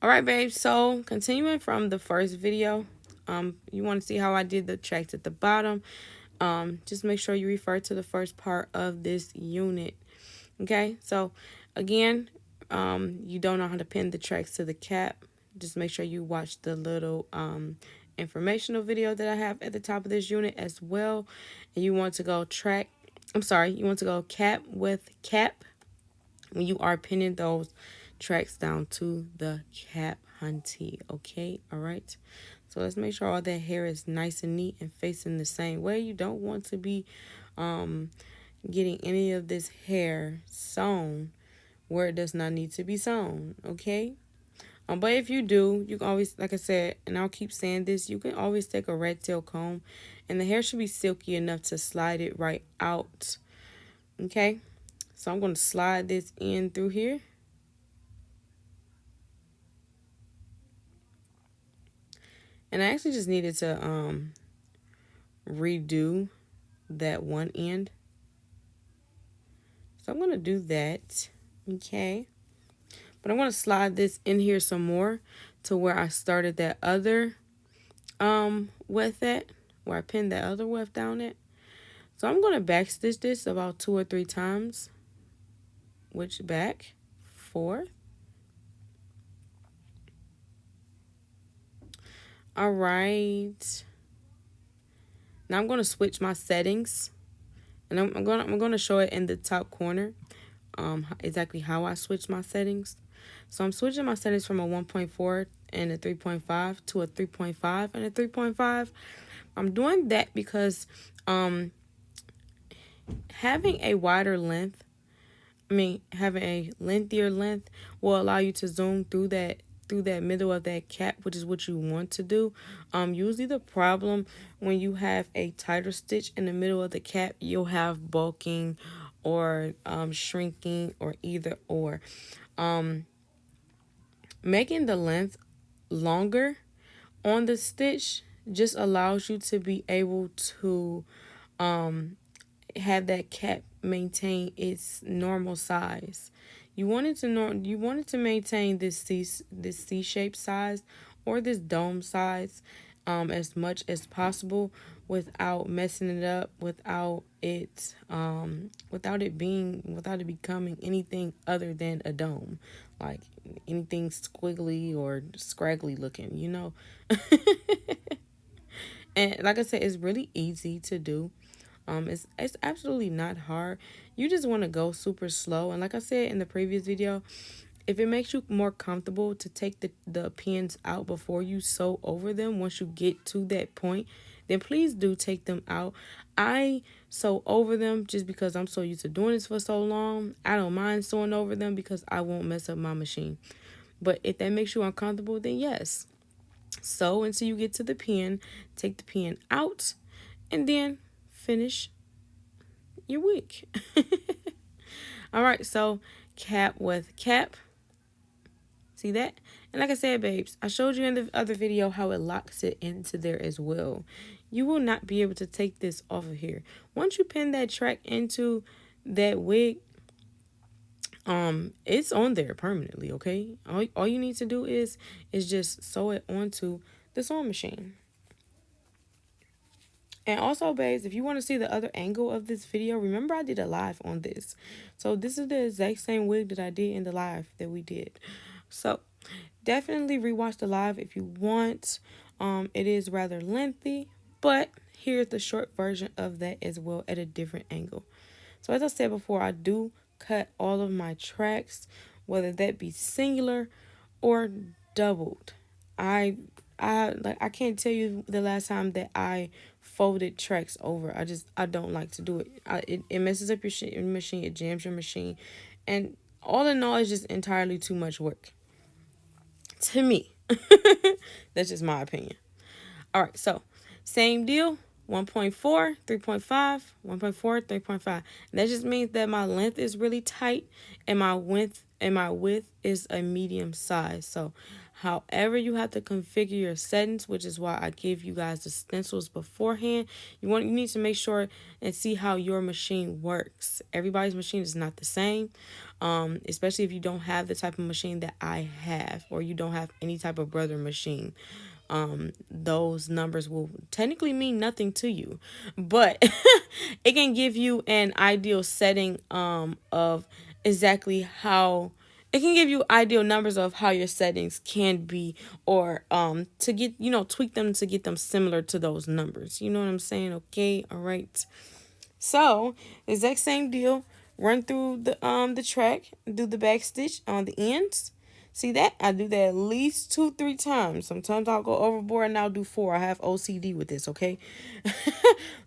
All right, babe. So continuing from the first video, you want to see how I did the tracks at the bottom. Just make sure you refer to the first part of this unit. Okay, so again, you don't know how to pin the tracks to the cap. Just make sure you watch the little informational video that I have at the top of this unit as well. And you want to go you want to go cap with cap when you are pinning those tracks down to the cap, hunty. Okay, all right. So let's make sure all that hair is nice and neat and facing the same way. You don't want to be getting any of this hair sewn where it does not need to be sewn. Okay. But if you do, you can always, like I said, and I'll keep saying this, you can always take a red tail comb, and the hair should be silky enough to slide it right out. Okay. So I'm going to slide this in through here. And I actually just needed to redo that one end. So I'm going to do that. Okay. But I'm going to slide this in here some more to where I started that other weft at, where I pinned that other weft down at. So I'm going to back stitch this about 2 or 3 times. Which back, forth. All right. Now I'm going to switch my settings, and I'm going to show it in the top corner, exactly how I switch my settings. So I'm switching my settings from a 1.4 and a 3.5 to a 3.5 and a 3.5. I'm doing that because having a wider length, having a lengthier length will allow you to zoom through that middle of that cap, which is what you want to do. Usually the problem when you have a tighter stitch in the middle of the cap, you'll have bulking or shrinking or either or. Making the length longer on the stitch just allows you to be able to have that cap maintain its normal size. You wanted to maintain this C-shaped size or this dome size as much as possible without messing it up, without it becoming anything other than a dome, like anything squiggly or scraggly looking, you know. And like I said, it's really easy to do. It's absolutely not hard. You just want to go super slow. And like I said in the previous video, if it makes you more comfortable to take the pins out before you sew over them, once you get to that point, then please do take them out. I sew over them just because I'm so used to doing this for so long. I don't mind sewing over them because I won't mess up my machine. But if that makes you uncomfortable, then yes. Sew until you get to the pin, take the pin out, and then finish your wig. All right, so cap with cap. See that? And like I said, babes, I showed you in the other video how it locks it into there as well. You will not be able to take this off of here. Once you pin that track into that wig, it's on there permanently, okay? All you need to do is just sew it onto the sewing machine. And also, babes, if you want to see the other angle of this video, remember I did a live on this. So this is the exact same wig that I did in the live that we did. So definitely rewatch the live if you want. It is rather lengthy, but here's the short version of that as well at a different angle. So as I said before, I do cut all of my tracks, whether that be singular or doubled. I can't tell you the last time that I folded tracks over. I don't like to do it. It messes up your machine. It jams your machine, and all in all, it's just entirely too much work to me. That's just my opinion. All right, so same deal. 1.4, 3.5, 1.4, 3.5. That just means that my length is really tight and my width is a medium size. So However, you have to configure your settings, which is why I give you guys the stencils beforehand. You need to make sure and see how your machine works. Everybody's machine is not the same, especially if you don't have the type of machine that I have, or you don't have any type of brother machine. Those numbers will technically mean nothing to you, but it can give you an ideal setting of exactly how it can give you ideal numbers of how your settings can be, or to get, tweak them to get them similar to those numbers. You know what I'm saying? Okay, all right. So, exact same deal. Run through the track, do the back stitch on the ends. See that? I do that at least 2-3 times. Sometimes I'll go overboard and I'll do 4. I have OCD with this, okay?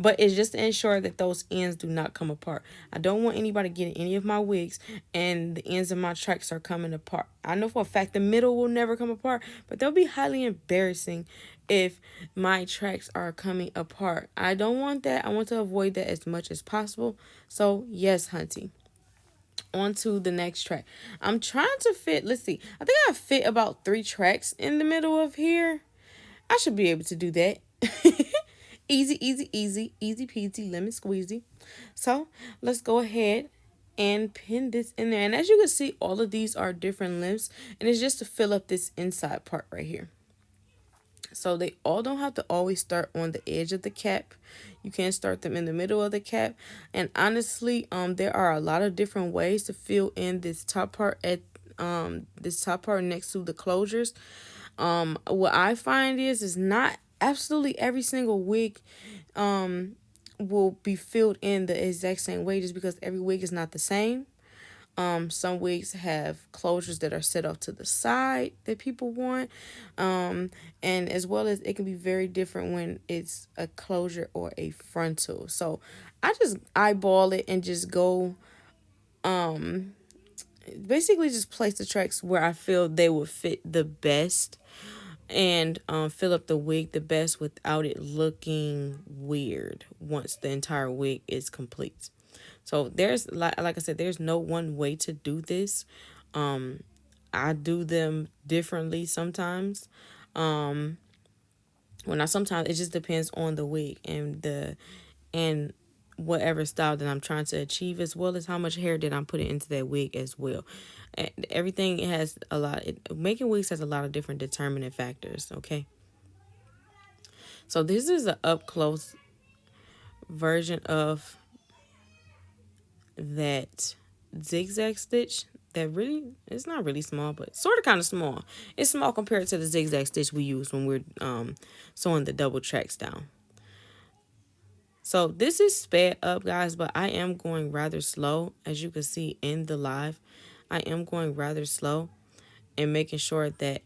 But it's just to ensure that those ends do not come apart. I don't want anybody getting any of my wigs and the ends of my tracks are coming apart. I know for a fact the middle will never come apart, but they'll be highly embarrassing if my tracks are coming apart. I don't want that. I want to avoid that as much as possible. So, yes, hunty. On to the next track. I'm trying to fit, let's see. I think I fit about 3 tracks in the middle of here. I should be able to do that. Easy, easy, easy, easy peasy, lemon squeezy. So, let's go ahead and pin this in there. And as you can see, all of these are different lengths, and it's just to fill up this inside part right here. So they all don't have to always start on the edge of the cap. You can start them in the middle of the cap. And honestly, there are a lot of different ways to fill in this top part next to the closures. What I find is not absolutely every single wig will be filled in the exact same way, just because every wig is not the same. Some wigs have closures that are set off to the side that people want. And as well as it can be very different when it's a closure or a frontal. So I just eyeball it and just go, basically just place the tracks where I feel they would fit the best, and fill up the wig the best without it looking weird once the entire wig is complete. So there's, like I said, there's no one way to do this. I do them differently sometimes. Sometimes it just depends on the wig and whatever style that I'm trying to achieve, as well as how much hair that I'm putting into that wig as well. And everything has a lot. Making wigs has a lot of different determining factors. Okay. So this is an up close version of that zigzag stitch that really, it's not really small, but sort of kind of small. It's small compared to the zigzag stitch we use when we're sewing the double tracks down. So this is sped up, guys, but I am going rather slow. As you can see in the live, I am going rather slow and making sure that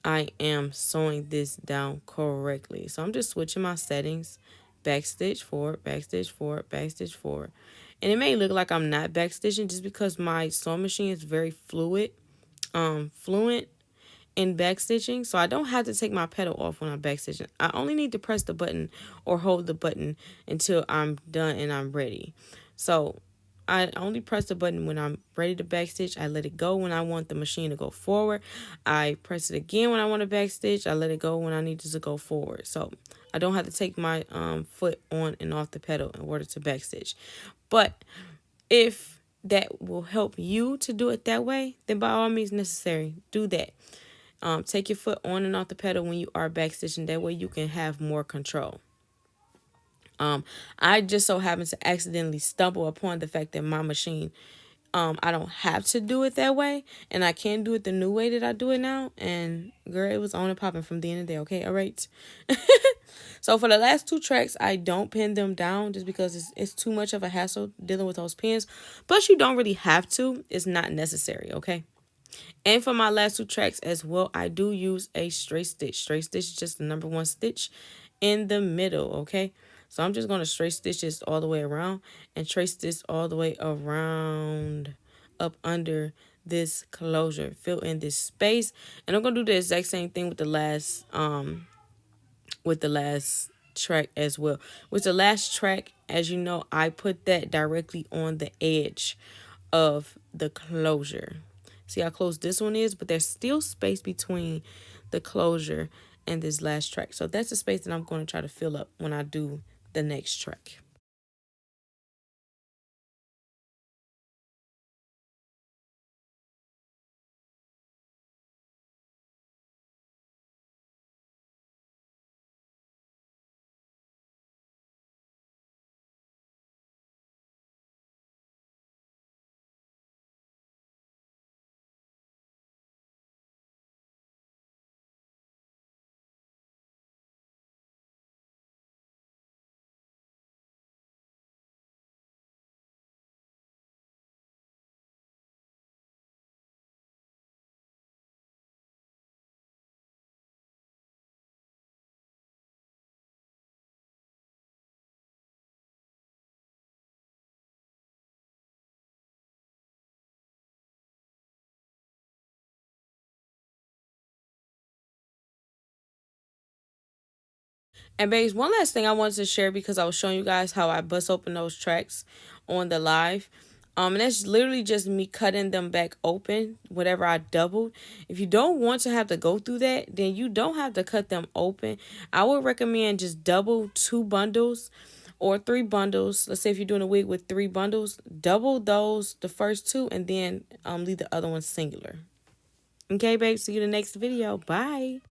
I am sewing this down correctly. So I'm just switching my settings. Back stitch forward, back stitch forward, back stitch forward. And it may look like I'm not back stitching just because my sewing machine is very fluent in back stitching. So I don't have to take my pedal off when I'm back stitching. I only need to press the button or hold the button until I'm done and I'm ready. So I only press the button when I'm ready to back stitch. I let it go when I want the machine to go forward. I press it again when I want to back stitch. I let it go when I need it to go forward. So I don't have to take my foot on and off the pedal in order to back stitch. But if that will help you to do it that way, then by all means necessary, do that. Take your foot on and off the pedal when you are back stitching. That way you can have more control. I just so happen to accidentally stumble upon the fact that my machine, I don't have to do it that way, and I can do it the new way that I do it now. And girl, it was on and popping from the end of the day. Okay, all right. So for the last 2 tracks, I don't pin them down just because it's too much of a hassle dealing with those pins. Plus, you don't really have to. It's not necessary. Okay. And for my last 2 tracks as well, I do use a straight stitch. Straight stitch is just the number 1 stitch in the middle, okay? So I'm just going to straight stitch this all the way around and trace this all the way around up under this closure. Fill in this space. And I'm going to do the exact same thing with the last track as well. With the last track, as you know, I put that directly on the edge of the closure. See how close this one is, but there's still space between the closure and this last track. So that's the space that I'm going to try to fill up when I do the next track. And babes, one last thing I wanted to share because I was showing you guys how I bust open those tracks on the live. And that's literally just me cutting them back open, whatever I doubled. If you don't want to have to go through that, then you don't have to cut them open. I would recommend just double 2 bundles or 3 bundles. Let's say if you're doing a wig with 3 bundles, double those, the first 2, and then leave the other one singular. Okay, babe, see you in the next video. Bye.